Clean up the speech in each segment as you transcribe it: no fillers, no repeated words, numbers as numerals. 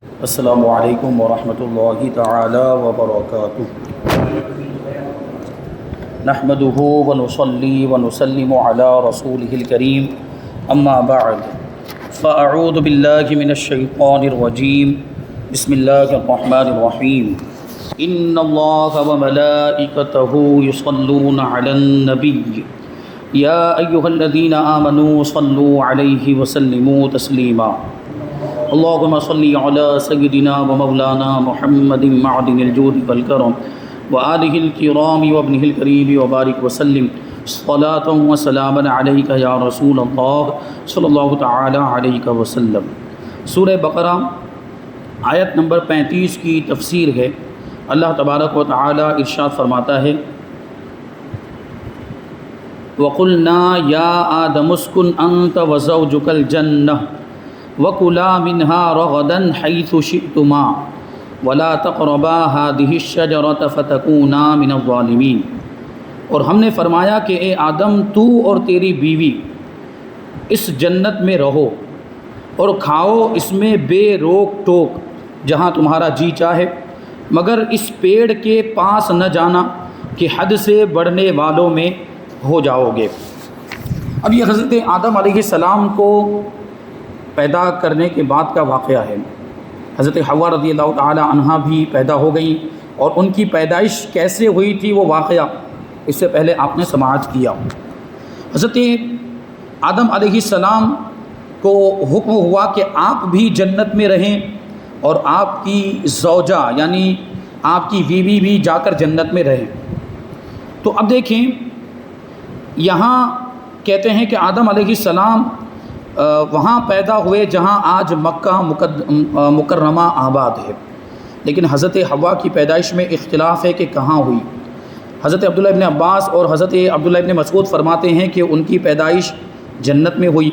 السلام علیکم ورحمۃ اللہ تعالی وبرکاتہ۔ نحمده ونصلی ونسلم علی رسولہ الکریم، اما بعد فاعوذ باللہ من الشیطان الرجیم، بسم اللہ الرحمن الرحیم۔ ان اللہ وملائکتہ یصلون علی النبی یا ایہا الذین آمنوا صلوا علیہ وسلموا تسلیما۔ اللہم صلی علی سیدنا و مولانا محمد معدن الجود والکرم وآلہ الکرام وابنہ القریب وبارک وسلم صلاۃ و سلاما علیک یا رسول اللہ صلی اللہ تعالی علیہ وسلم۔ سورہ بقرہ آیت نمبر 35 کی تفسیر ہے۔ اللہ تبارک و تعالی ارشاد فرماتا ہے: وَقُلْنَا يَا آدَمُ اسْكُنْ أَنْتَ وَزَوْجُكَ الْجَنَّةَ وَكُلَا مِنْهَا رَغَدًا حَيْثُ شِئْتُمَا وَلَا تَقْرَبَا هَٰذِهِ الشَّجَرَةَ فَتَكُونَا مِنَ الظَّالِمِينَ۔ اور ہم نے فرمایا کہ اے آدم، تو اور تیری بیوی اس جنت میں رہو اور کھاؤ اس میں بے روک ٹوک جہاں تمہارا جی چاہے، مگر اس پیڑ کے پاس نہ جانا کہ حد سے بڑھنے والوں میں ہو جاؤ گے۔ اب یہ حضرت آدم علیہ السلام کو پیدا کرنے کے بعد کا واقعہ ہے۔ حضرت حوا رضی اللہ تعالی عنہا بھی پیدا ہو گئیں، اور ان کی پیدائش کیسے ہوئی تھی وہ واقعہ اس سے پہلے آپ نے سماعت کیا۔ حضرت آدم علیہ السلام کو حکم ہوا کہ آپ بھی جنت میں رہیں اور آپ کی زوجہ یعنی آپ کی بیوی بھی جا کر جنت میں رہیں۔ تو اب دیکھیں، یہاں کہتے ہیں کہ آدم علیہ السلام وہاں پیدا ہوئے جہاں آج مکہ مکرمہ آباد ہے، لیکن حضرت حوا کی پیدائش میں اختلاف ہے کہ کہاں ہوئی۔ حضرت عبداللہ ابن عباس اور حضرت عبداللہ ابن مسعود فرماتے ہیں کہ ان کی پیدائش جنت میں ہوئی۔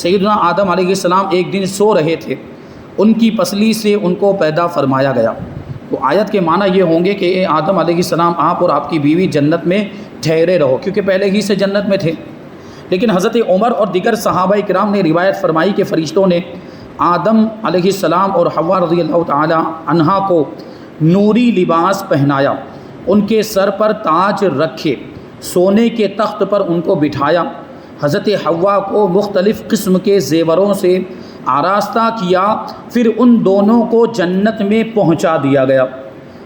سیدنا آدم علیہ السلام ایک دن سو رہے تھے، ان کی پسلی سے ان کو پیدا فرمایا گیا۔ تو آیت کے معنی یہ ہوں گے کہ اے آدم علیہ السلام، آپ اور آپ کی بیوی جنت میں ٹھہرے رہو، کیونکہ پہلے ہی سے جنت میں تھے۔ لیکن حضرت عمر اور دیگر صحابہ کرام نے روایت فرمائی کہ فرشتوں نے آدم علیہ السلام اور حوا رضی اللہ تعالی عنہا کو نوری لباس پہنایا، ان کے سر پر تاج رکھے، سونے کے تخت پر ان کو بٹھایا، حضرت حوا کو مختلف قسم کے زیوروں سے آراستہ کیا، پھر ان دونوں کو جنت میں پہنچا دیا گیا۔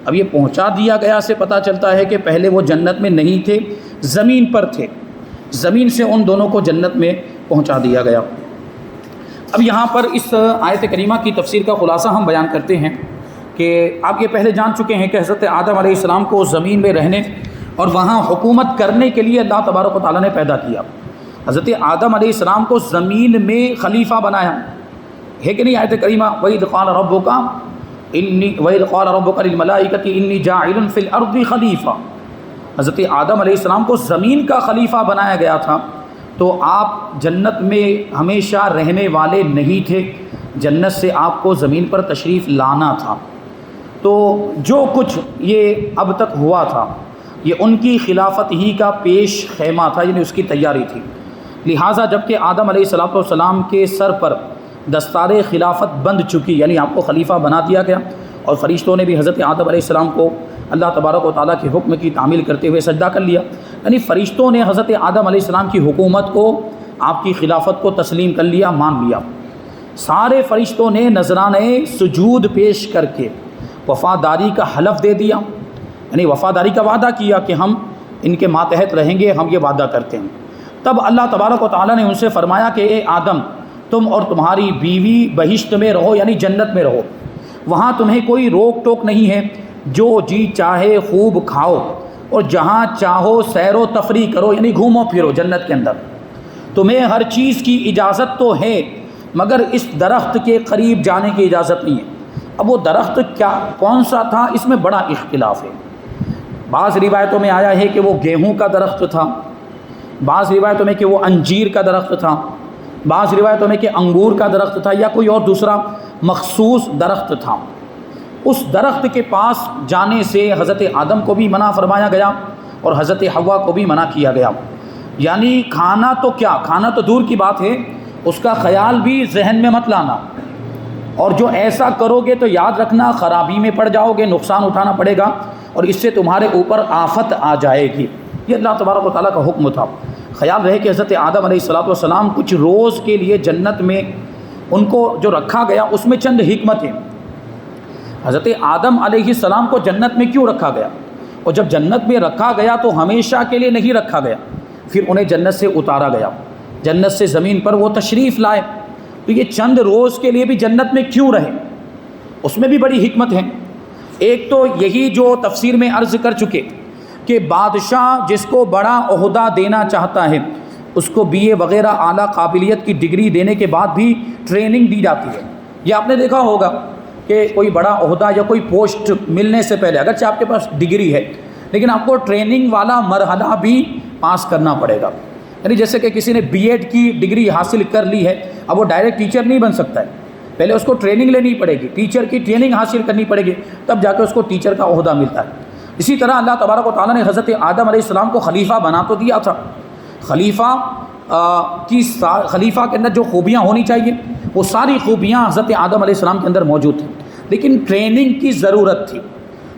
اب یہ پہنچا دیا گیا سے پتہ چلتا ہے کہ پہلے وہ جنت میں نہیں تھے، زمین پر تھے، زمین سے ان دونوں کو جنت میں پہنچا دیا گیا۔ اب یہاں پر اس آیت کریمہ کی تفسیر کا خلاصہ ہم بیان کرتے ہیں کہ آپ یہ پہلے جان چکے ہیں کہ حضرت آدم علیہ السلام کو زمین میں رہنے اور وہاں حکومت کرنے کے لیے اللہ تبارک و تعالیٰ نے پیدا کیا۔ حضرت آدم علیہ السلام کو زمین میں خلیفہ بنایا ہے کہ نہیں؟ آیت کریمہ وَإِذْ قَالَ رَبُّكَ لِلْمَلَائِكَةِ إِنِّي جَاعِلٌ فِي الْأَرْضِ خَلِيفَةً۔ حضرت آدم علیہ السلام کو زمین کا خلیفہ بنایا گیا تھا، تو آپ جنت میں ہمیشہ رہنے والے نہیں تھے، جنت سے آپ کو زمین پر تشریف لانا تھا۔ تو جو کچھ یہ اب تک ہوا تھا یہ ان کی خلافت ہی کا پیش خیمہ تھا، یعنی اس کی تیاری تھی۔ لہٰذا جب کہ آدم علیہ السلام کے سر پر دستار خلافت بند چکی، یعنی آپ کو خلیفہ بنا دیا گیا، اور فرشتوں نے بھی حضرت آدم علیہ السلام کو اللہ تبارک و تعالیٰ کے حکم کی تعمیل کرتے ہوئے سجدہ کر لیا، یعنی فرشتوں نے حضرت آدم علیہ السلام کی حکومت کو، آپ کی خلافت کو تسلیم کر لیا، مان لیا۔ سارے فرشتوں نے نذرانے سجود پیش کر کے وفاداری کا حلف دے دیا، یعنی وفاداری کا وعدہ کیا کہ ہم ان کے ماتحت رہیں گے، ہم یہ وعدہ کرتے ہیں۔ تب اللہ تبارک و تعالیٰ نے ان سے فرمایا کہ اے آدم، تم اور تمہاری بیوی بہشت میں رہو، یعنی جنت میں رہو، وہاں تمہیں کوئی روک ٹوک نہیں ہے، جو جی چاہے خوب کھاؤ اور جہاں چاہو سیر و تفریح کرو، یعنی گھومو پھرو جنت کے اندر۔ تمہیں ہر چیز کی اجازت تو ہے، مگر اس درخت کے قریب جانے کی اجازت نہیں ہے۔ اب وہ درخت کون سا تھا، اس میں بڑا اختلاف ہے۔ بعض روایتوں میں آیا ہے کہ وہ گیہوں کا درخت تھا، بعض روایتوں میں کہ وہ انجیر کا درخت تھا، بعض روایتوں میں کہ انگور کا درخت تھا، یا کوئی اور دوسرا مخصوص درخت تھا۔ اس درخت کے پاس جانے سے حضرت آدم کو بھی منع فرمایا گیا اور حضرت حوا کو بھی منع کیا گیا، یعنی کھانا تو کیا، کھانا تو دور کی بات ہے، اس کا خیال بھی ذہن میں مت لانا۔ اور جو ایسا کرو گے تو یاد رکھنا خرابی میں پڑ جاؤ گے، نقصان اٹھانا پڑے گا اور اس سے تمہارے اوپر آفت آ جائے گی۔ یہ اللہ تبارک و تعالیٰ کا حکم تھا۔ خیال رہے کہ حضرت آدم علیہ السلام کچھ روز کے لیے جنت میں ان کو جو رکھا گیا اس میں چند حکمتیں۔ حضرت آدم علیہ السلام کو جنت میں کیوں رکھا گیا؟ اور جب جنت میں رکھا گیا تو ہمیشہ کے لیے نہیں رکھا گیا، پھر انہیں جنت سے اتارا گیا، جنت سے زمین پر وہ تشریف لائے، تو یہ چند روز کے لیے بھی جنت میں کیوں رہے؟ اس میں بھی بڑی حکمت ہے۔ ایک تو یہی جو تفسیر میں عرض کر چکے کہ بادشاہ جس کو بڑا عہدہ دینا چاہتا ہے اس کو بی اے وغیرہ اعلیٰ قابلیت کی ڈگری دینے کے بعد بھی ٹریننگ دی جاتی ہے۔ یہ آپ نے دیکھا ہوگا کہ کوئی بڑا عہدہ یا کوئی پوسٹ ملنے سے پہلے اگرچہ آپ کے پاس ڈگری ہے لیکن آپ کو ٹریننگ والا مرحلہ بھی پاس کرنا پڑے گا۔ یعنی جیسے کہ کسی نے بی ایڈ کی ڈگری حاصل کر لی ہے، اب وہ ڈائریکٹ ٹیچر نہیں بن سکتا ہے، پہلے اس کو ٹریننگ لینی پڑے گی، ٹیچر کی ٹریننگ حاصل کرنی پڑے گی، تب جا کے اس کو ٹیچر کا عہدہ ملتا ہے۔ اسی طرح اللہ تبارک و تعالیٰ نے حضرت آدم علیہ السلام کو خلیفہ بنا تو دیا تھا، خلیفہ کے اندر جو خوبیاں ہونی چاہیے وہ ساری خوبیاں حضرت آدم علیہ السلام کے اندر موجود تھیں، لیکن ٹریننگ کی ضرورت تھی،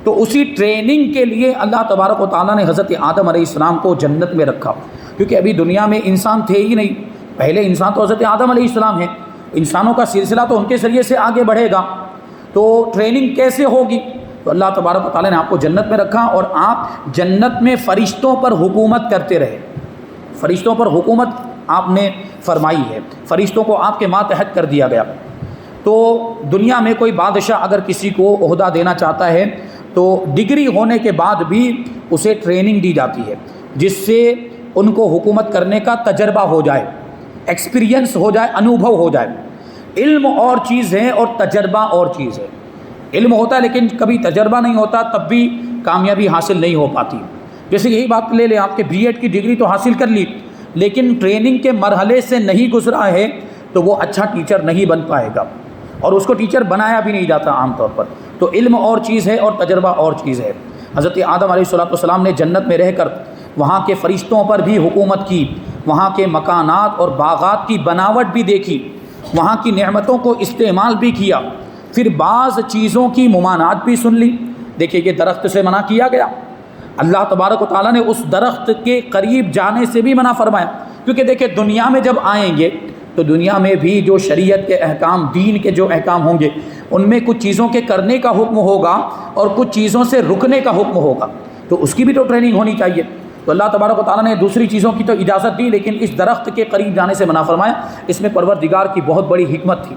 تو اسی ٹریننگ کے لیے اللہ تبارک و تعالیٰ نے حضرت آدم علیہ السلام کو جنت میں رکھا، کیونکہ ابھی دنیا میں انسان تھے ہی نہیں، پہلے انسان تو حضرت آدم علیہ السلام ہیں، انسانوں کا سلسلہ تو ان کے ذریعے سے آگے بڑھے گا، تو ٹریننگ کیسے ہوگی؟ تو اللہ تبارک و تعالیٰ نے آپ کو جنت میں رکھا اور آپ جنت میں فرشتوں پر حکومت کرتے رہے، فرشتوں پر حکومت آپ نے فرمائی ہے، فرشتوں کو آپ کے ماتحت کر دیا گیا۔ تو دنیا میں کوئی بادشاہ اگر کسی کو عہدہ دینا چاہتا ہے تو ڈگری ہونے کے بعد بھی اسے ٹریننگ دی جاتی ہے جس سے ان کو حکومت کرنے کا تجربہ ہو جائے، ایکسپیرینس ہو جائے، انوبھو ہو جائے۔ علم اور چیز ہے اور تجربہ اور چیز ہے، علم ہوتا ہے لیکن کبھی تجربہ نہیں ہوتا، تب بھی کامیابی حاصل نہیں ہو پاتی۔ جیسے یہی بات لے لیں، آپ کے بی ایڈ کی ڈگری تو حاصل کر لی لیکن ٹریننگ کے مرحلے سے نہیں گزرا ہے تو وہ اچھا ٹیچر نہیں بن پائے گا، اور اس کو ٹیچر بنایا بھی نہیں جاتا عام طور پر۔ تو علم اور چیز ہے اور تجربہ اور چیز ہے۔ حضرت آدم علیہ السلام نے جنت میں رہ کر وہاں کے فرشتوں پر بھی حکومت کی، وہاں کے مکانات اور باغات کی بناوٹ بھی دیکھی، وہاں کی نعمتوں کو استعمال بھی کیا، پھر بعض چیزوں کی ممانعت بھی سن لی۔ دیکھیے کہ درخت سے منع کیا گیا، اللہ تبارک و تعالیٰ نے اس درخت کے قریب جانے سے بھی منع فرمایا، کیونکہ دیکھیں دنیا میں جب آئیں گے تو دنیا میں بھی جو شریعت کے احکام، دین کے جو احکام ہوں گے ان میں کچھ چیزوں کے کرنے کا حکم ہوگا اور کچھ چیزوں سے رکنے کا حکم ہوگا، تو اس کی بھی تو ٹریننگ ہونی چاہیے۔ تو اللہ تبارک و تعالیٰ نے دوسری چیزوں کی تو اجازت دی لیکن اس درخت کے قریب جانے سے منع فرمایا۔ اس میں پروردگار کی بہت بڑی حکمت تھی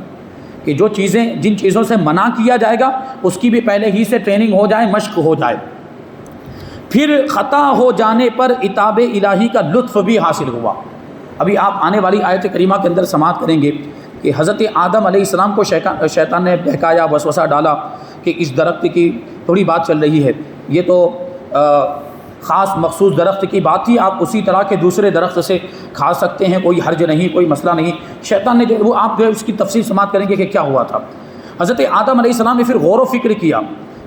کہ جو چیزیں، جن چیزوں سے منع کیا جائے گا اس کی بھی پہلے ہی سے ٹریننگ ہو جائے، مشق ہو جائے۔ پھر خطا ہو جانے پر عتاب الہی کا لطف بھی حاصل ہوا۔ ابھی آپ آنے والی آیت کریمہ کے اندر سماعت کریں گے کہ حضرت آدم علیہ السلام کو شیطان نے بہکایا، وسوسہ ڈالا کہ اس درخت کی تھوڑی بات چل رہی ہے، یہ تو خاص مخصوص درخت کی بات تھی، آپ اسی طرح کے دوسرے درخت سے کھا سکتے ہیں، کوئی حرج نہیں، کوئی مسئلہ نہیں۔ شیطان نے وہ آپ جو اس کی تفصیل سماعت کریں گے کہ کیا ہوا تھا۔ حضرت آدم علیہ السلام نے پھر غور و فکر کیا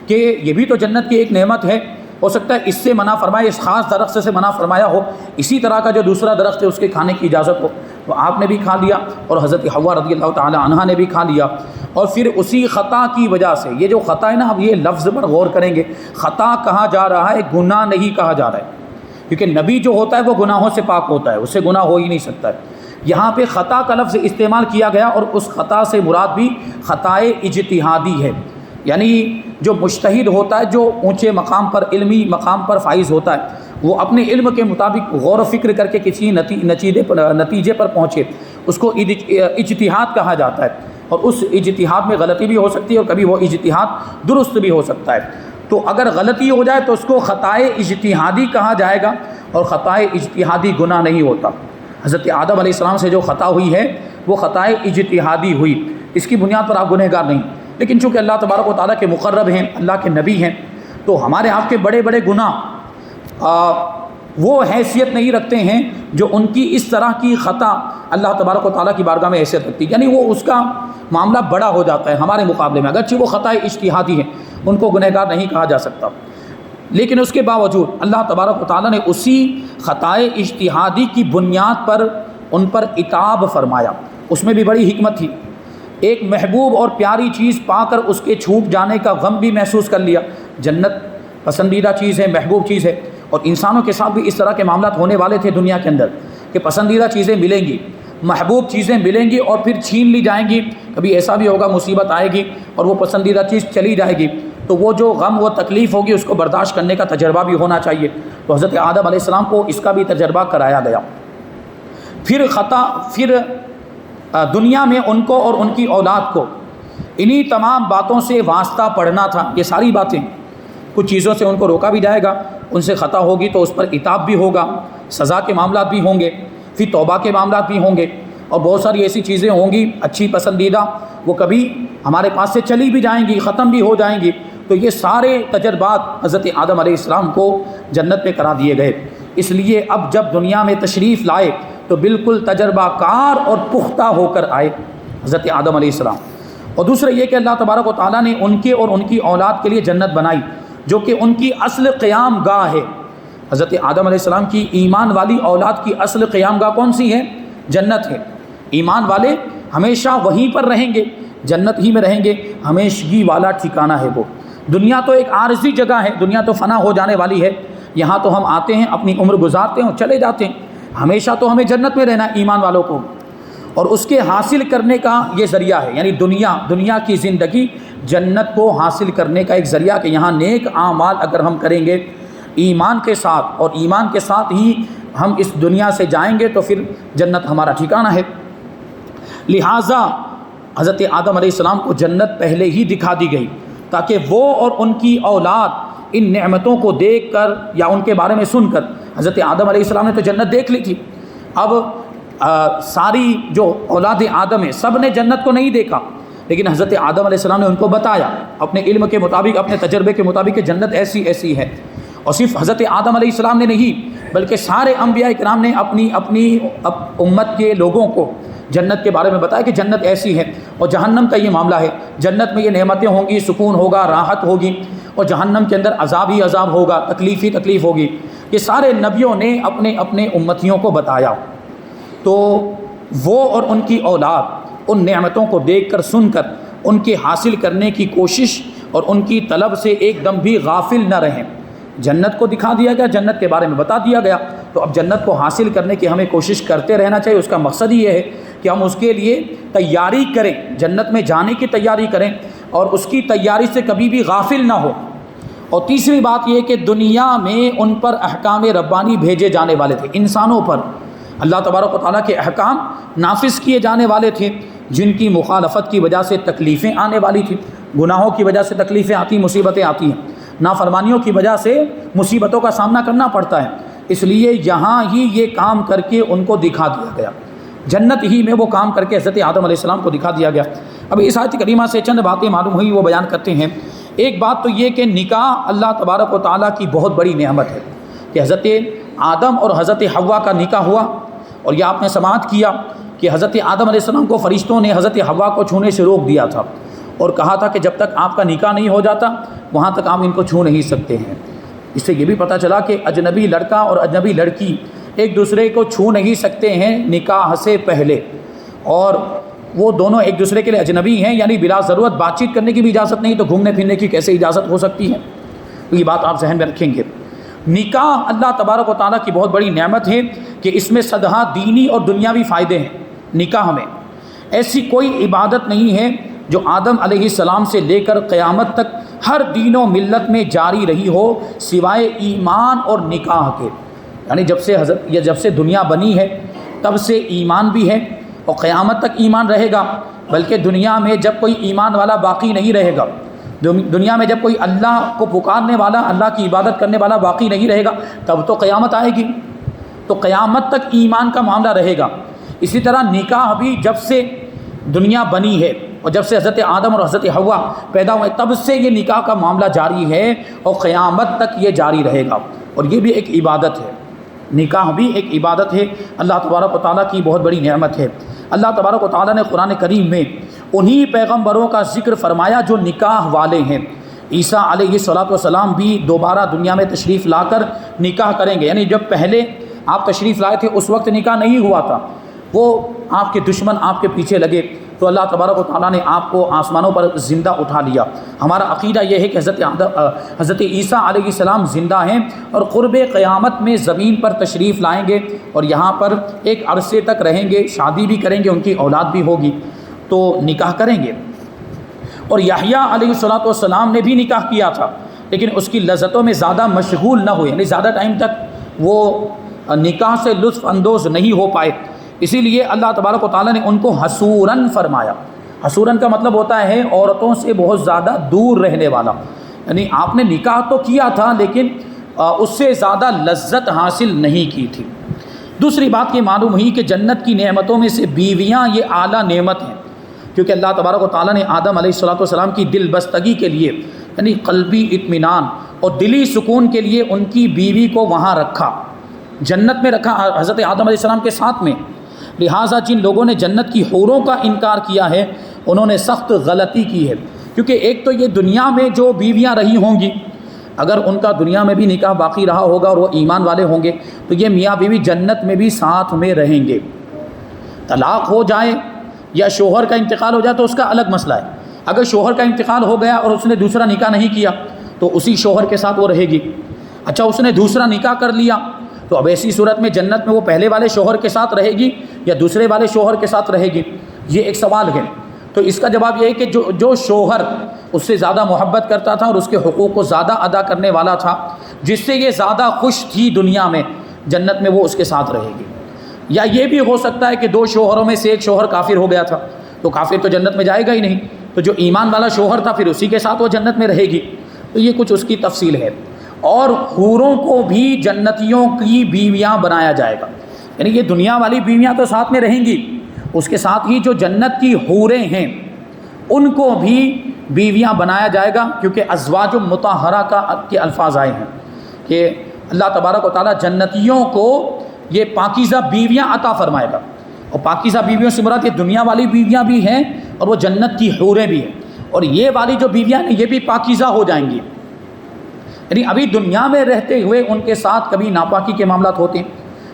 کہ یہ بھی تو جنت کی ایک نعمت ہے، ہو سکتا ہے اس سے منع فرمایا، اس خاص درخت سے منع فرمایا ہو، اسی طرح کا جو دوسرا درخت ہے اس کے کھانے کی اجازت ہو، تو آپ نے بھی کھا لیا اور حضرت حوا رضی اللہ تعالی عنہا نے بھی کھا لیا، اور پھر اسی خطا کی وجہ سے، یہ جو خطا ہے نا، اب یہ لفظ پر غور کریں گے، خطا کہا جا رہا ہے، گناہ نہیں کہا جا رہا ہے، کیونکہ نبی جو ہوتا ہے وہ گناہوں سے پاک ہوتا ہے، اس سے گناہ ہو ہی نہیں سکتا ہے۔ یہاں پہ خطا کا لفظ استعمال کیا گیا اور اس خطا سے مراد بھی خطائے اجتہادی ہے، یعنی جو مجتہد ہوتا ہے، جو اونچے مقام پر، علمی مقام پر فائز ہوتا ہے، وہ اپنے علم کے مطابق غور و فکر کر کے کسی نتیجے پر پہنچے، اس کو اجتہاد کہا جاتا ہے، اور اس اجتہاد میں غلطی بھی ہو سکتی ہے اور کبھی وہ اجتہاد درست بھی ہو سکتا ہے۔ تو اگر غلطی ہو جائے تو اس کو خطائے اجتہادی کہا جائے گا، اور خطائے اجتہادی گناہ نہیں ہوتا۔ حضرت آدم علیہ السلام سے جو خطا ہوئی ہے وہ خطائے اجتہادی ہوئی، اس کی بنیاد پر آپ گنہگار نہیں، لیکن چونکہ اللہ تبارک و تعالیٰ کے مقرب ہیں، اللہ کے نبی ہیں، تو ہمارے آپ کے بڑے بڑے گناہ وہ حیثیت نہیں رکھتے ہیں جو ان کی اس طرح کی خطا اللہ تبارک و تعالیٰ کی بارگاہ میں حیثیت رکھتی ہے، یعنی وہ اس کا معاملہ بڑا ہو جاتا ہے ہمارے مقابلے میں، اگرچہ وہ خطائے اجتہادی ہیں، ان کو گنہگار نہیں کہا جا سکتا، لیکن اس کے باوجود اللہ تبارک و تعالیٰ نے اسی خطائے اجتہادی کی بنیاد پر ان پر عتاب فرمایا۔ اس میں بھی بڑی حکمت تھی ایک محبوب اور پیاری چیز پا کر اس کے چھوٹ جانے کا غم بھی محسوس کر لیا۔ جنت پسندیدہ چیز ہے، محبوب چیز ہے، اور انسانوں کے ساتھ بھی اس طرح کے معاملات ہونے والے تھے دنیا کے اندر کہ پسندیدہ چیزیں ملیں گی، محبوب چیزیں ملیں گی اور پھر چھین لی جائیں گی۔ کبھی ایسا بھی ہوگا مصیبت آئے گی اور وہ پسندیدہ چیز چلی جائے گی، تو وہ جو غم و تکلیف ہوگی اس کو برداشت کرنے کا تجربہ بھی ہونا چاہیے۔ تو حضرت آدم علیہ السلام کو اس کا بھی تجربہ کرایا گیا۔ پھر دنیا میں ان کو اور ان کی اولاد کو انہی تمام باتوں سے واسطہ پڑھنا تھا۔ یہ ساری باتیں، کچھ چیزوں سے ان کو روکا بھی جائے گا، ان سے خطا ہوگی تو اس پر عتاب بھی ہوگا، سزا کے معاملات بھی ہوں گے، پھر توبہ کے معاملات بھی ہوں گے، اور بہت ساری ایسی چیزیں ہوں گی اچھی پسندیدہ، وہ کبھی ہمارے پاس سے چلی بھی جائیں گی، ختم بھی ہو جائیں گی۔ تو یہ سارے تجربات حضرت آدم علیہ السلام کو جنت پہ کرا دیے گئے۔ اس لیے اب جب دنیا میں تشریف لائے تو بالکل تجربہ کار اور پختہ ہو کر آئے حضرت آدم علیہ السلام۔ اور دوسرا یہ کہ اللہ تبارک و تعالیٰ نے ان کے اور ان کی اولاد کے لیے جنت بنائی جو کہ ان کی اصل قیام گاہ ہے۔ حضرت آدم علیہ السلام کی ایمان والی اولاد کی اصل قیام گاہ کون سی ہے؟ جنت ہے۔ ایمان والے ہمیشہ وہیں پر رہیں گے، جنت ہی میں رہیں گے، ہمیشگی والا ٹھکانہ ہے وہ۔ دنیا تو ایک عارضی جگہ ہے، دنیا تو فنا ہو جانے والی ہے، یہاں تو ہم آتے ہیں، اپنی عمر گزارتے ہیں اور چلے جاتے ہیں۔ ہمیشہ تو ہمیں جنت میں رہنا ایمان والوں کو، اور اس کے حاصل کرنے کا یہ ذریعہ ہے، یعنی دنیا کی زندگی جنت کو حاصل کرنے کا ایک ذریعہ کہ یہاں نیک اعمال اگر ہم کریں گے ایمان کے ساتھ، اور ایمان کے ساتھ ہی ہم اس دنیا سے جائیں گے تو پھر جنت ہمارا ٹھکانہ ہے۔ لہٰذا حضرت آدم علیہ السلام کو جنت پہلے ہی دکھا دی گئی تاکہ وہ اور ان کی اولاد ان نعمتوں کو دیکھ کر یا ان کے بارے میں سن کر، حضرت آدم علیہ السلام نے تو جنت دیکھ لی تھی، اب ساری جو اولاد آدم ہے سب نے جنت کو نہیں دیکھا، لیکن حضرت آدم علیہ السلام نے ان کو بتایا اپنے علم کے مطابق، اپنے تجربے کے مطابق کہ جنت ایسی ایسی ہے۔ اور صرف حضرت آدم علیہ السلام نے نہیں بلکہ سارے انبیاء کرام نے اپنی امت کے لوگوں کو جنت کے بارے میں بتایا کہ جنت ایسی ہے، اور جہنم کا یہ معاملہ ہے، جنت میں یہ نعمتیں ہوں گی، سکون ہوگا، راحت ہوگی، اور جہنم کے اندر عذاب ہی عذاب ہوگا، تکلیف ہی تکلیف ہوگی۔ یہ سارے نبیوں نے اپنے اپنے امتیوں کو بتایا، تو وہ اور ان کی اولاد ان نعمتوں کو دیکھ کر سن کر ان کے حاصل کرنے کی کوشش اور ان کی طلب سے ایک دم بھی غافل نہ رہیں۔ جنت کو دکھا دیا گیا، جنت کے بارے میں بتا دیا گیا، تو اب جنت کو حاصل کرنے کی ہمیں کوشش کرتے رہنا چاہیے۔ اس کا مقصد یہ ہے کہ ہم اس کے لیے تیاری کریں، جنت میں جانے کی تیاری کریں اور اس کی تیاری سے کبھی بھی غافل نہ ہو۔ اور تیسری بات یہ کہ دنیا میں ان پر احکام ربانی بھیجے جانے والے تھے، انسانوں پر اللہ تبارک و تعالیٰ کے احکام نافذ کیے جانے والے تھے، جن کی مخالفت کی وجہ سے تکلیفیں آنے والی تھیں، گناہوں کی وجہ سے تکلیفیں آتی، مصیبتیں آتی ہیں، نافرمانیوں کی وجہ سے مصیبتوں کا سامنا کرنا پڑتا ہے۔ اس لیے یہاں ہی یہ کام کر کے ان کو دکھا دیا گیا، جنت ہی میں وہ کام کر کے حضرت آدم علیہ السلام کو دکھا دیا گیا۔ اب اس آیت کریمہ سے چند باتیں معلوم ہوئی، وہ بیان کرتے ہیں۔ ایک بات تو یہ کہ نکاح اللہ تبارک و تعالیٰ کی بہت بڑی نعمت ہے کہ حضرت آدم اور حضرت حوا کا نکاح ہوا، اور یہ آپ نے سماعت کیا کہ حضرت آدم علیہ السلام کو فرشتوں نے حضرت حوا کو چھونے سے روک دیا تھا اور کہا تھا کہ جب تک آپ کا نکاح نہیں ہو جاتا وہاں تک آپ ان کو چھو نہیں سکتے ہیں۔ اس سے یہ بھی پتہ چلا کہ اجنبی لڑکا اور اجنبی لڑکی ایک دوسرے کو چھو نہیں سکتے ہیں نکاح سے پہلے، اور وہ دونوں ایک دوسرے کے لیے اجنبی ہیں، یعنی بلا ضرورت بات چیت کرنے کی بھی اجازت نہیں، تو گھومنے پھرنے کی کیسے اجازت ہو سکتی ہے؟ تو یہ بات آپ ذہن میں رکھیں گے۔ نکاح اللہ تبارک و تعالیٰ کی بہت بڑی نعمت ہے کہ اس میں صدہا دینی اور دنیاوی فائدے ہیں۔ نکاح میں ایسی کوئی عبادت نہیں ہے جو آدم علیہ السلام سے لے کر قیامت تک ہر دین و ملت میں جاری رہی ہو سوائے ایمان اور نکاح کے، یعنی جب سے دنیا بنی ہے تب سے ایمان بھی ہے اور قیامت تک ایمان رہے گا، بلکہ دنیا میں جب کوئی ایمان والا باقی نہیں رہے گا، دنیا میں جب کوئی اللہ کو پکارنے والا، اللہ کی عبادت کرنے والا باقی نہیں رہے گا، تب تو قیامت آئے گی، تو قیامت تک ایمان کا معاملہ رہے گا۔ اسی طرح نکاح بھی جب سے دنیا بنی ہے اور جب سے حضرت آدم اور حضرت حوا پیدا ہوئے تب سے یہ نکاح کا معاملہ جاری ہے اور قیامت تک یہ جاری رہے گا، اور یہ بھی ایک عبادت ہے، نکاح بھی ایک عبادت ہے، اللہ تبارک و تعالیٰ کی بہت بڑی نعمت ہے۔ اللہ تبارک و تعالیٰ نے قرآن کریم میں انہی پیغمبروں کا ذکر فرمایا جو نکاح والے ہیں۔ عیسیٰ علیہ السلام بھی دوبارہ دنیا میں تشریف لا کر نکاح کریں گے، یعنی جب پہلے آپ تشریف لائے تھے اس وقت نکاح نہیں ہوا تھا، وہ آپ کے دشمن آپ کے پیچھے لگے، تو اللہ تبارک و تعالیٰ نے آپ کو آسمانوں پر زندہ اٹھا لیا۔ ہمارا عقیدہ یہ ہے کہ حضرت عیسیٰ علیہ السلام زندہ ہیں اور قرب قیامت میں زمین پر تشریف لائیں گے اور یہاں پر ایک عرصے تک رہیں گے، شادی بھی کریں گے، ان کی اولاد بھی ہوگی، تو نکاح کریں گے۔ اور یحییٰ علیہ السلام نے بھی نکاح کیا تھا، لیکن اس کی لذتوں میں زیادہ مشغول نہ ہوئے، یعنی زیادہ ٹائم تک وہ نکاح سے لطف اندوز نہیں ہو پائے، اسی لیے اللہ تبارک و تعالیٰ نے ان کو حصوراً فرمایا۔ حصوراً کا مطلب ہوتا ہے عورتوں سے بہت زیادہ دور رہنے والا، یعنی آپ نے نکاح تو کیا تھا لیکن اس سے زیادہ لذت حاصل نہیں کی تھی۔ دوسری بات یہ معلوم ہوئی کہ جنت کی نعمتوں میں سے بیویاں یہ اعلیٰ نعمت ہیں، کیونکہ اللہ تبارک و تعالیٰ نے آدم علیہ السلام کی دل بستگی کے لیے، یعنی قلبی اطمینان اور دلی سکون کے لیے ان کی بیوی کو وہاں رکھا، جنت میں رکھا، حضرت آدم علیہ السلام کے ساتھ میں۔ لہٰذا جن لوگوں نے جنت کی حوروں کا انکار کیا ہے انہوں نے سخت غلطی کی ہے، کیونکہ ایک تو یہ دنیا میں جو بیویاں رہی ہوں گی، اگر ان کا دنیا میں بھی نکاح باقی رہا ہوگا اور وہ ایمان والے ہوں گے تو یہ میاں بیوی جنت میں بھی ساتھ میں رہیں گے۔ طلاق ہو جائے یا شوہر کا انتقال ہو جائے تو اس کا الگ مسئلہ ہے، اگر شوہر کا انتقال ہو گیا اور اس نے دوسرا نکاح نہیں کیا تو اسی شوہر کے ساتھ وہ رہے گی۔ اچھا اس نے دوسرا نکاح کر لیا تو اب ایسی صورت میں جنت میں وہ پہلے والے شوہر کے ساتھ رہے گی یا دوسرے والے شوہر کے ساتھ رہے گی، یہ ایک سوال ہے۔ تو اس کا جواب یہ ہے کہ جو شوہر اس سے زیادہ محبت کرتا تھا اور اس کے حقوق کو زیادہ ادا کرنے والا تھا، جس سے یہ زیادہ خوش تھی دنیا میں، جنت میں وہ اس کے ساتھ رہے گی۔ یا یہ بھی ہو سکتا ہے کہ دو شوہروں میں سے ایک شوہر کافر ہو گیا تھا تو کافر تو جنت میں جائے گا ہی نہیں، تو جو ایمان والا شوہر تھا پھر اسی کے ساتھ وہ جنت میں رہے گی۔ تو یہ کچھ اس کی تفصیل ہے۔ اور حوروں کو بھی جنتیوں کی بیویاں بنایا جائے گا، یعنی یہ دنیا والی بیویاں تو ساتھ میں رہیں گی، اس کے ساتھ ہی جو جنت کی حوریں ہیں ان کو بھی بیویاں بنایا جائے گا، کیونکہ ازواج مطہرہ کے الفاظ آئے ہیں کہ اللہ تبارک و تعالیٰ جنتیوں کو یہ پاکیزہ بیویاں عطا فرمائے گا، اور پاکیزہ بیویوں سے مراد یہ دنیا والی بیویاں بھی ہیں اور وہ جنت کی حوریں بھی ہیں، اور یہ والی جو بیویاں ہیں یہ بھی پاکیزہ ہو جائیں گی۔ یعنی ابھی دنیا میں رہتے ہوئے ان کے ساتھ کبھی ناپاکی کے معاملات ہوتے ہیں،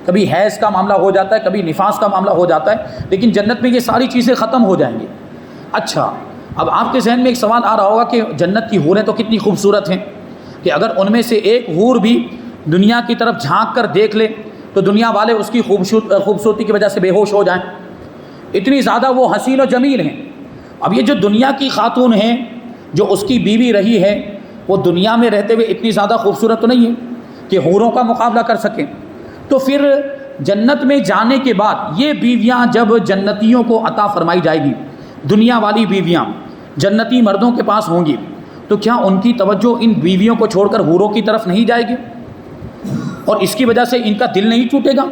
کبھی حیض کا معاملہ ہو جاتا ہے، کبھی نفاس کا معاملہ ہو جاتا ہے، لیکن جنت میں یہ ساری چیزیں ختم ہو جائیں گی۔ اچھا اب آپ کے ذہن میں ایک سوال آ رہا ہوگا کہ جنت کی حوریں تو کتنی خوبصورت ہیں کہ اگر ان میں سے ایک حور بھی دنیا کی طرف جھانک کر دیکھ لے تو دنیا والے اس کی خوبصورتی کی وجہ سے بے ہوش ہو جائیں، اتنی زیادہ وہ حسین و جمیل ہیں۔ اب یہ جو دنیا کی خاتون ہیں جو اس کی بیوی رہی ہے وہ دنیا میں رہتے ہوئے اتنی زیادہ خوبصورت تو نہیں ہے کہ حوروں کا مقابلہ کر سکیں، تو پھر جنت میں جانے کے بعد یہ بیویاں جب جنتیوں کو عطا فرمائی جائے گی، دنیا والی بیویاں جنتی مردوں کے پاس ہوں گی، تو کیا ان کی توجہ ان بیویوں کو چھوڑ کر حوروں کی طرف نہیں جائے گی؟ اور اس کی وجہ سے ان کا دل نہیں ٹوٹے گا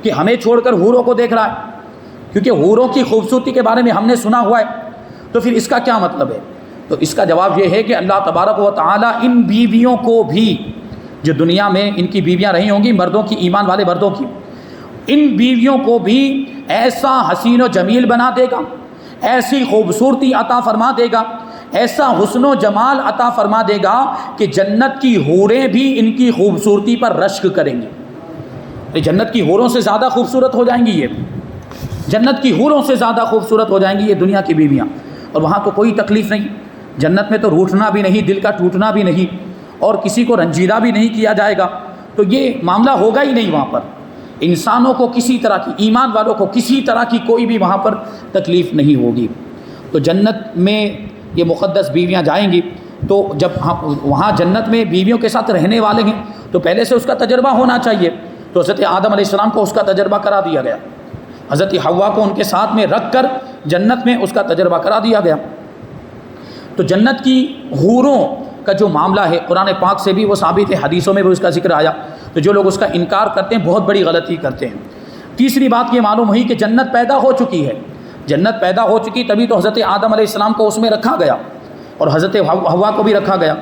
کہ ہمیں چھوڑ کر حوروں کو دیکھ رہا ہے؟ کیونکہ حوروں کی خوبصورتی کے بارے میں ہم نے سنا ہوا ہے، تو پھر اس کا کیا مطلب ہے؟ تو اس کا جواب یہ ہے کہ اللہ تبارک و تعالیٰ ان بیویوں کو بھی جو دنیا میں ان کی بیویاں رہی ہوں گی، مردوں کی، ایمان والے مردوں کی، ان بیویوں کو بھی ایسا حسین و جمیل بنا دے گا، ایسی خوبصورتی عطا فرما دے گا، ایسا حسن و جمال عطا فرما دے گا کہ جنت کی حوریں بھی ان کی خوبصورتی پر رشک کریں گی۔ جنت کی حوروں سے زیادہ خوبصورت ہو جائیں گی، یہ جنت کی حوروں سے زیادہ خوبصورت ہو جائیں گی یہ دنیا کی بیویاں، اور وہاں تو کوئی تکلیف نہیں، جنت میں تو روٹھنا بھی نہیں، دل کا ٹوٹنا بھی نہیں، اور کسی کو رنجیدہ بھی نہیں کیا جائے گا، تو یہ معاملہ ہوگا ہی نہیں وہاں پر۔ انسانوں کو کسی طرح کی، ایمان والوں کو کسی طرح کی کوئی بھی وہاں پر تکلیف نہیں ہوگی۔ تو جنت میں یہ مقدس بیویاں جائیں گی، تو جب وہاں جنت میں بیویوں کے ساتھ رہنے والے ہیں تو پہلے سے اس کا تجربہ ہونا چاہیے، تو حضرت آدم علیہ السلام کو اس کا تجربہ کرا دیا گیا، حضرت حوا کو ان کے ساتھ میں رکھ کر جنت میں اس کا تجربہ کرا دیا گیا۔ تو جنت کی حوروں کا جو معاملہ ہے قرآن پاک سے بھی وہ ثابت ہے، حدیثوں میں بھی اس کا ذکر آیا، تو جو لوگ اس کا انکار کرتے ہیں بہت بڑی غلطی کرتے ہیں۔ تیسری بات یہ معلوم ہوئی کہ جنت پیدا ہو چکی ہے، جنت پیدا ہو چکی تبھی تو حضرت آدم علیہ السلام کو اس میں رکھا گیا اور حضرت حوا کو بھی رکھا گیا۔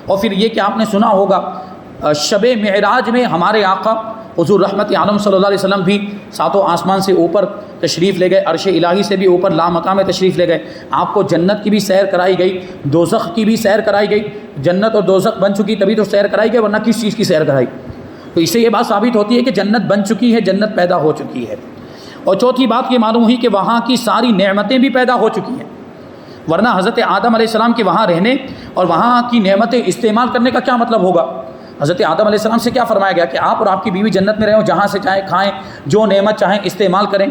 اور پھر یہ کہ آپ نے سنا ہوگا شب معراج میں ہمارے آقا حضور رحمت عالم صلی اللہ علیہ وسلم بھی ساتوں آسمان سے اوپر تشریف لے گئے، عرش الہی سے بھی اوپر لامقام تشریف لے گئے، آپ کو جنت کی بھی سیر کرائی گئی، دوزخ کی بھی سیر کرائی گئی، جنت اور دوزخ بن چکی تبھی تو سیر کرائی گئی، ورنہ کس چیز کی سیر کرائی؟ تو اس سے یہ بات ثابت ہوتی ہے کہ جنت بن چکی ہے، جنت پیدا ہو چکی ہے۔ اور چوتھی بات یہ معلوم ہوئی کہ وہاں کی ساری نعمتیں بھی پیدا ہو چکی ہیں، ورنہ حضرت آدم علیہ السلام کے وہاں رہنے اور وہاں کی نعمتیں استعمال کرنے کا کیا مطلب ہوگا؟ حضرت آدم علیہ السلام سے کیا فرمایا گیا کہ آپ اور آپ کی بیوی جنت میں رہیں، جہاں سے چاہیں کھائیں، جو نعمت چاہیں استعمال کریں،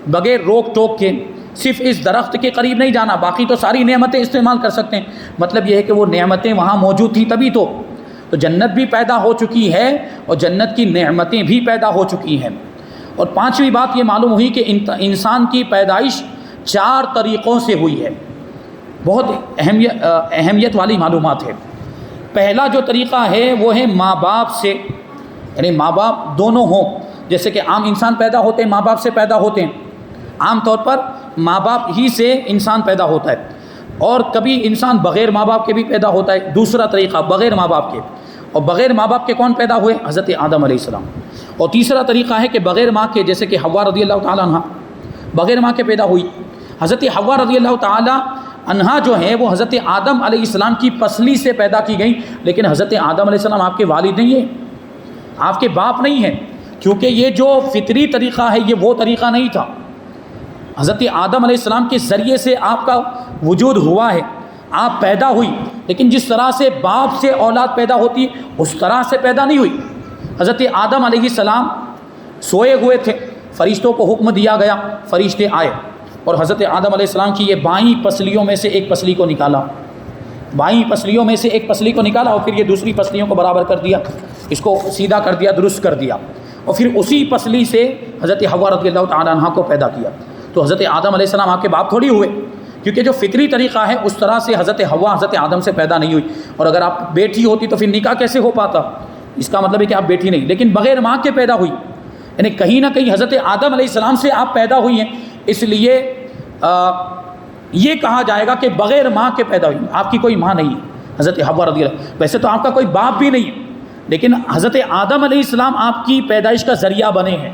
بغیر روک ٹوک کے، صرف اس درخت کے قریب نہیں جانا، باقی تو ساری نعمتیں استعمال کر سکتے ہیں۔ مطلب یہ ہے کہ وہ نعمتیں وہاں موجود تھیں تبھی تو جنت بھی پیدا ہو چکی ہے اور جنت کی نعمتیں بھی پیدا ہو چکی ہیں۔ اور پانچویں بات یہ معلوم ہوئی کہ انسان کی پیدائش 4 طریقوں سے ہوئی ہے، بہت اہمیت والی معلومات ہے۔ پہلا جو طریقہ ہے وہ ہے ماں باپ سے، یعنی ماں باپ دونوں ہوں، جیسے کہ عام انسان پیدا ہوتے ہیں ماں باپ سے پیدا ہوتے ہیں، عام طور پر ماں باپ ہی سے انسان پیدا ہوتا ہے، اور کبھی انسان بغیر ماں باپ کے بھی پیدا ہوتا ہے، دوسرا طریقہ بغیر ماں باپ کے۔ اور بغیر ماں باپ کے کون پیدا ہوئے؟ حضرت آدم علیہ السلام۔ اور تیسرا طریقہ ہے کہ بغیر ماں کے، جیسے کہ حوا رضی اللہ تعالیٰ عنہ بغیر ماں کے پیدا ہوئی۔ حضرت حوا رضی اللہ تعالیٰ عنہا جو ہے وہ حضرت آدم علیہ السلام کی پسلی سے پیدا کی گئی، لیکن حضرت آدم علیہ السلام آپ کے والد نہیں ہیں، آپ کے باپ نہیں ہیں، کیونکہ یہ جو فطری طریقہ ہے یہ وہ طریقہ نہیں تھا۔ حضرت آدم علیہ السلام کے ذریعے سے آپ کا وجود ہوا ہے، آپ پیدا ہوئی، لیکن جس طرح سے باپ سے اولاد پیدا ہوتی ہے اس طرح سے پیدا نہیں ہوئی۔ حضرت آدم علیہ السلام سوئے ہوئے تھے، فرشتوں کو حکم دیا گیا، فرشتے آئے اور حضرت آدم علیہ السلام کی یہ بائیں پسلیوں میں سے ایک پسلی کو نکالا، بائیں پسلیوں میں سے ایک پسلی کو نکالا اور پھر یہ دوسری پسلیوں کو برابر کر دیا، اس کو سیدھا کر دیا، درست کر دیا، اور پھر اسی پسلی سے حضرت حوا رضی اللہ تعالیٰ عنہ کو پیدا کیا۔ تو حضرت آدم علیہ السلام آپ کے باپ تھوڑی ہوئے، کیونکہ جو فطری طریقہ ہے اس طرح سے حضرت حوا حضرت آدم سے پیدا نہیں ہوئی، اور اگر آپ بیٹی ہوتی تو پھر نکاح کیسے ہو پاتا؟ اس کا مطلب ہے کہ آپ بیٹی نہیں، لیکن بغیر ماں کے پیدا ہوئی، یعنی کہیں نہ کہیں حضرت آدم علیہ السلام سے آپ پیدا ہوئی ہیں، اس لیے یہ کہا جائے گا کہ بغیر ماں کے پیدا ہوئی، آپ کی کوئی ماں نہیں ہے حضرت حوا رضی اللہ۔ ویسے تو آپ کا کوئی باپ بھی نہیں ہے، لیکن حضرت آدم علیہ السلام آپ کی پیدائش کا ذریعہ بنے ہیں،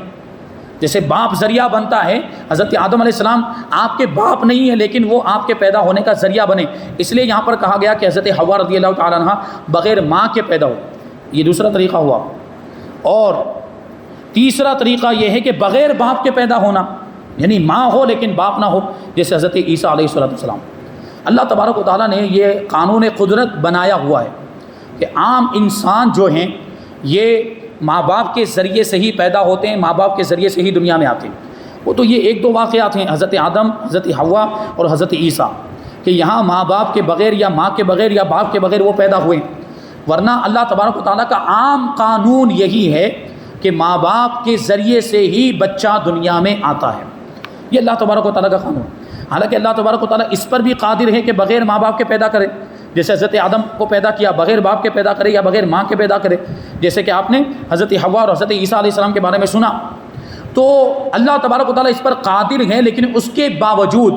جیسے باپ ذریعہ بنتا ہے، حضرت آدم علیہ السلام آپ کے باپ نہیں ہیں لیکن وہ آپ کے پیدا ہونے کا ذریعہ بنے، اس لیے یہاں پر کہا گیا کہ حضرت حوا رضی اللہ تعالیٰ عنہ بغیر ماں کے پیدا ہو۔ یہ دوسرا طریقہ ہوا۔ اور تیسرا طریقہ یہ ہے کہ بغیر باپ کے پیدا ہونا، یعنی ماں ہو لیکن باپ نہ ہو، جیسے حضرت عیسیٰ علیہ السلام۔ اللہ تبارک و تعالیٰ نے یہ قانون قدرت بنایا ہوا ہے کہ عام انسان جو ہیں یہ ماں باپ کے ذریعے سے ہی پیدا ہوتے ہیں، ماں باپ کے ذریعے سے ہی دنیا میں آتے ہیں۔ وہ تو یہ 1-2 واقعات ہیں، حضرت آدم، حضرت حوا اور حضرت عیسیٰ، کہ یہاں ماں باپ کے بغیر یا ماں کے بغیر یا باپ کے بغیر وہ پیدا ہوئے ہیں، ورنہ اللہ تبارک و تعالیٰ کا عام قانون یہی ہے کہ ماں باپ کے ذریعے سے ہی بچہ دنیا میں آتا ہے۔ یہ اللہ تبارک و تعالیٰ کا قانون، حالانکہ اللہ تبارک و تعالیٰ اس پر بھی قادر ہے کہ بغیر ماں باپ کے پیدا کرے، جیسے حضرت آدم کو پیدا کیا بغیر باپ کے پیدا کرے یا بغیر ماں کے پیدا کرے، جیسے کہ آپ نے حضرت حوا اور حضرت عیسیٰ علیہ السلام کے بارے میں سنا۔ تو اللہ تبارک و تعالیٰ اس پر قادر ہے، لیکن اس کے باوجود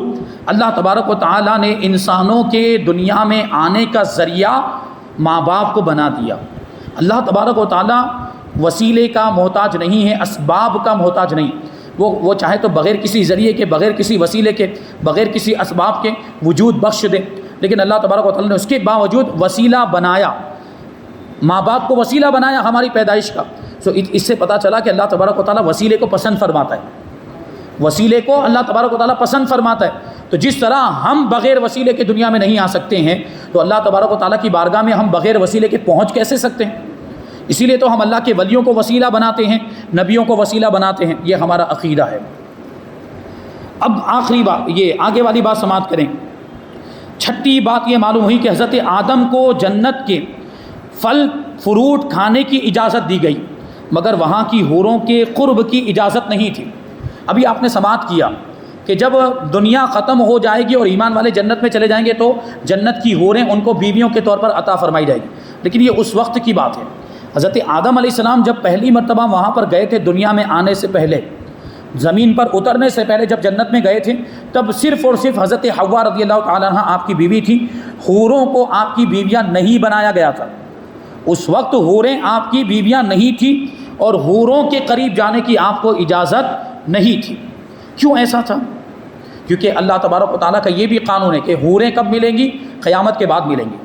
اللہ تبارک و تعالیٰ نے انسانوں کے دنیا میں آنے کا ذریعہ ماں باپ کو بنا دیا۔ اللہ تبارک و تعالیٰ وسیلے کا محتاج نہیں ہے، اسباب کا محتاج نہیں، وہ چاہے تو بغیر کسی ذریعے کے، بغیر کسی وسیلے کے، بغیر کسی اسباب کے وجود بخش دے، لیکن اللہ تبارک و تعالیٰ نے اس کے باوجود وسیلہ بنایا، ماں باپ کو وسیلہ بنایا ہماری پیدائش کا۔ اس سے پتہ چلا کہ اللہ تبارک و تعالیٰ وسیلے کو پسند فرماتا ہے، وسیلے کو اللہ تبارک و تعالیٰ پسند فرماتا ہے۔ تو جس طرح ہم بغیر وسیلے کے دنیا میں نہیں آ سکتے ہیں، تو اللہ تبارک و تعالیٰ کی بارگاہ میں ہم بغیر وسیلے کے پہنچ کیسے سکتے ہیں؟ اسی لیے تو ہم اللہ کے ولیوں کو وسیلہ بناتے ہیں، نبیوں کو وسیلہ بناتے ہیں، یہ ہمارا عقیدہ ہے۔ اب آخری بات، یہ آگے والی بات سماعت کریں۔ چھٹی بات یہ معلوم ہوئی کہ حضرت آدم کو جنت کے پھل فروٹ کھانے کی اجازت دی گئی، مگر وہاں کی حوروں کے قرب کی اجازت نہیں تھی۔ ابھی آپ نے سماعت کیا کہ جب دنیا ختم ہو جائے گی اور ایمان والے جنت میں چلے جائیں گے تو جنت کی حوریں ان کو بیویوں کے طور پر عطا فرمائی جائے گی، لیکن یہ اس وقت کی بات ہے۔ حضرت آدم علیہ السلام جب پہلی مرتبہ وہاں پر گئے تھے، دنیا میں آنے سے پہلے، زمین پر اترنے سے پہلے جب جنت میں گئے تھے، تب صرف اور صرف حضرت حوا رضی اللہ تعالیٰ عنہ آپ کی بیوی تھی، حوروں کو آپ کی بیویاں نہیں بنایا گیا تھا۔ اس وقت حوریں آپ کی بیویاں نہیں تھیں اور حوروں کے قریب جانے کی آپ کو اجازت نہیں تھی۔ کیوں ایسا تھا؟ کیونکہ اللہ تبارک و تعالیٰ کا یہ بھی قانون ہے کہ حوریں کب ملیں گی؟ قیامت کے بعد ملیں گی۔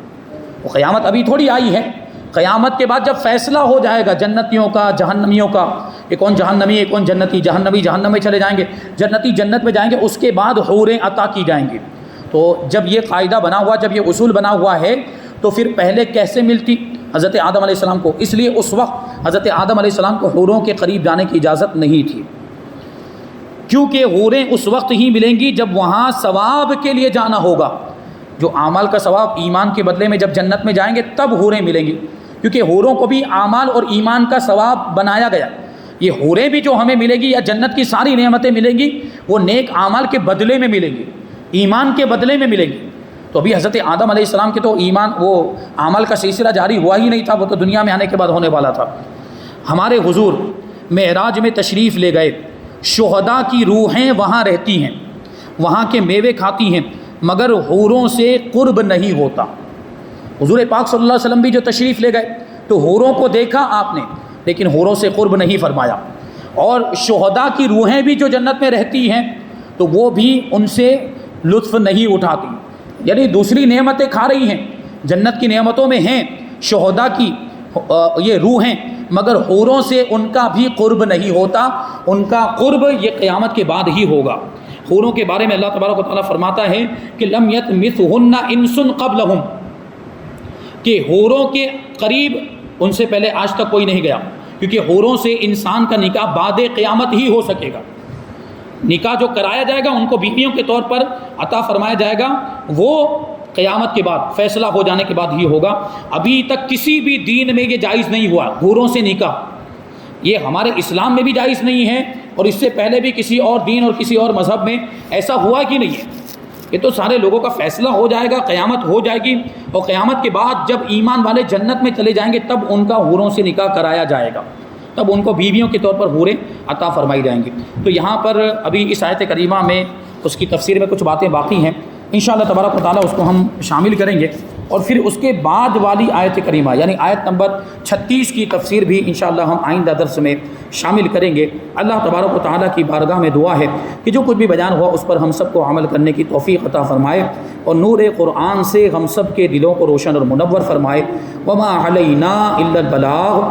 وہ قیامت ابھی تھوڑی آئی ہے، قیامت کے بعد جب فیصلہ ہو جائے گا جنتیوں کا جہنمیوں کا، کہ کون جہنمی ہے کون جنتی، جہنمی جہنم میں چلے جائیں گے، جنتی جنت میں جائیں گے، اس کے بعد حوریں عطا کی جائیں گی۔ تو جب یہ قاعدہ بنا ہوا، جب یہ اصول بنا ہوا ہے، تو پھر پہلے کیسے ملتی حضرت آدم علیہ السلام کو؟ اس لیے اس وقت حضرت آدم علیہ السلام کو حوروں کے قریب جانے کی اجازت نہیں تھی، کیونکہ حوریں اس وقت ہی ملیں گی جب وہاں ثواب کے لیے جانا ہوگا۔ جو اعمال کا ثواب ایمان کے بدلے میں جب جنت میں جائیں گے تب حوریں ملیں گی، کیونکہ حوروں کو بھی اعمال اور ایمان کا ثواب بنایا گیا۔ یہ حوریں بھی جو ہمیں ملے گی یا جنت کی ساری نعمتیں ملیں گی، وہ نیک اعمال کے بدلے میں ملیں گی، ایمان کے بدلے میں ملیں گی۔ تو ابھی حضرت آدم علیہ السلام کے تو ایمان، وہ اعمال کا سلسلہ جاری ہوا ہی نہیں تھا، وہ تو دنیا میں آنے کے بعد ہونے والا تھا۔ ہمارے حضور معراج میں تشریف لے گئے، شہداء کی روحیں وہاں رہتی ہیں، وہاں کے میوے کھاتی ہیں، مگر حوروں سے قرب نہیں ہوتا۔ حضور پاک صلی اللہ علیہ وسلم بھی جو تشریف لے گئے تو حوروں کو دیکھا آپ نے، لیکن حوروں سے قرب نہیں فرمایا۔ اور شہداء کی روحیں بھی جو جنت میں رہتی ہیں تو وہ بھی ان سے لطف نہیں اٹھاتی، یعنی دوسری نعمتیں کھا رہی ہیں، جنت کی نعمتوں میں ہیں شہداء کی یہ روحیں، مگر حوروں سے ان کا بھی قرب نہیں ہوتا، ان کا قرب یہ قیامت کے بعد ہی ہوگا۔ حوروں کے بارے میں اللہ تبارک و تعالیٰ فرماتا ہے کہ لم یطمثہن انس قبلہم، کہ حوروں کے قریب ان سے پہلے آج تک کوئی نہیں گیا، کیونکہ حوروں سے انسان کا نکاح بعد قیامت ہی ہو سکے گا۔ نکاح جو کرایا جائے گا ان کو بیویوں کے طور پر عطا فرمایا جائے گا، وہ قیامت کے بعد فیصلہ ہو جانے کے بعد ہی ہوگا۔ ابھی تک کسی بھی دین میں یہ جائز نہیں ہوا حوروں سے نکاح، یہ ہمارے اسلام میں بھی جائز نہیں ہے، اور اس سے پہلے بھی کسی اور دین اور کسی اور مذہب میں ایسا ہوا ہی نہیں ہے۔ یہ تو سارے لوگوں کا فیصلہ ہو جائے گا، قیامت ہو جائے گی، اور قیامت کے بعد جب ایمان والے جنت میں چلے جائیں گے تب ان کا حوروں سے نکاح کرایا جائے گا، تب ان کو بیویوں کے طور پر حوریں عطا فرمائی جائیں گی۔ تو یہاں پر ابھی اس آیت کریمہ میں اس کی تفسیر میں کچھ باتیں باقی ہیں، انشاءاللہ تبارک و تعالیٰ اس کو ہم شامل کریں گے، اور پھر اس کے بعد والی آیت کریمہ یعنی آیت نمبر 36 کی تفسیر بھی انشاءاللہ ہم آئندہ درس میں شامل کریں گے۔ اللہ تبارک و تعالیٰ کی بارگاہ میں دعا ہے کہ جو کچھ بھی بیان ہوا اس پر ہم سب کو عمل کرنے کی توفیق عطا فرمائے، اور نور قرآن سے ہم سب کے دلوں کو روشن اور منور فرمائے۔ وما علینا الا البلاغ۔